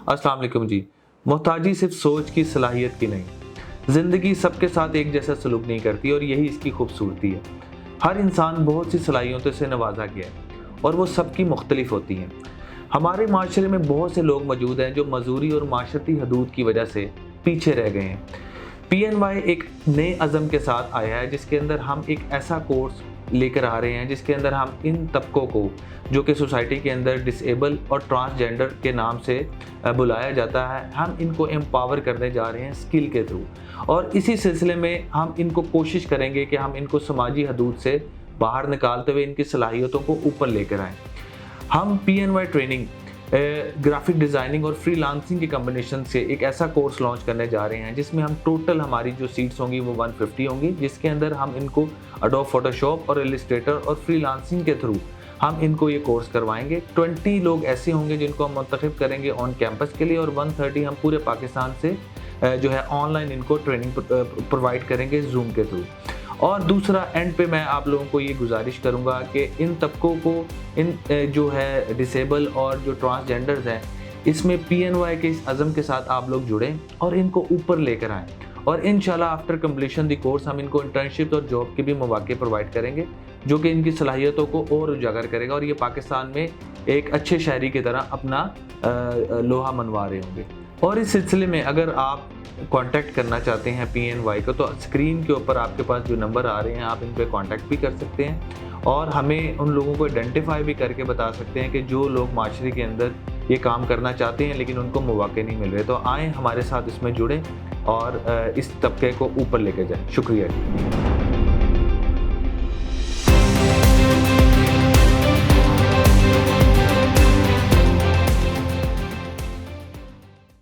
अस्सलाम वालेकुम जी। मोहताजी सिर्फ सोच की सलाहियत की नहीं, ज़िंदगी सबके साथ एक जैसा सलूक नहीं करती और यही इसकी खूबसूरती है। हर इंसान बहुत सी सलाहियतों से नवाजा गया है और वो सबकी मुख्तलिफ होती हैं। हमारे माशरे में बहुत से लोग मौजूद हैं जो मजूरी और माशरती हदूद की वजह से पीछे रह गए हैं। PNY एक नए अज़म के साथ आया है जिसके अंदर हम एक ऐसा कोर्स लेकर आ रहे हैं जिसके अंदर हम इन तबकों को, जो कि सोसाइटी के अंदर डिसेबल और ट्रांसजेंडर के नाम से बुलाया जाता है, हम इनको एम्पावर करने जा रहे हैं स्किल के थ्रू। और इसी सिलसिले में हम इनको कोशिश करेंगे कि हम इनको समाजी हदूद से बाहर निकालते हुए इनकी सलाहियतों को ऊपर लेकर आएँ। हम PNY ट्रेनिंग ग्राफिक डिज़ाइनिंग और फ्रीलांसिंग के कॉम्बिनेशन से एक ऐसा कोर्स लॉन्च करने जा रहे हैं जिसमें हम टोटल हमारी जो सीट्स होंगी वो 150 होंगी, जिसके अंदर हम इनको एडोब फोटोशॉप और इलस्ट्रेटर और फ्रीलांसिंग के थ्रू हम इनको ये कोर्स करवाएंगे। 20 लोग ऐसे होंगे जिनको हम मुंतखब करेंगे ऑन कैंपस के लिए और 130 हम पूरे पाकिस्तान से जो है ऑनलाइन इनको ट्रेनिंग प्रोवाइड करेंगे जूम के थ्रू। और दूसरा, एंड पे मैं आप लोगों को ये गुजारिश करूँगा कि इन तबकों को, इन जो है डिसेबल और जो ट्रांसजेंडर्स हैं, इसमें PNY के इस अज़म के साथ आप लोग जुड़ें और इनको ऊपर लेकर आएँ। और इंशाल्लाह आफ्टर कम्प्लीशन द कोर्स हम इनको इंटर्नशिप और जॉब के भी मौके प्रोवाइड करेंगे जो कि इनकी सलाहियतों को और उजागर करेगा और ये पाकिस्तान में एक अच्छे शहरी की तरह अपना लोहा मनवा रहे होंगे। और इस सिलसिले में अगर आप कांटेक्ट करना चाहते हैं PNY को, तो स्क्रीन के ऊपर आपके पास जो नंबर आ रहे हैं आप इन पे कांटेक्ट भी कर सकते हैं और हमें उन लोगों को आइडेंटिफाई भी करके बता सकते हैं कि जो लोग माशरे के अंदर ये काम करना चाहते हैं लेकिन उनको मौके नहीं मिल रहे। तो आएँ हमारे साथ इसमें जुड़ें और इस तबके को ऊपर लेके जाएँ। शुक्रिया जी।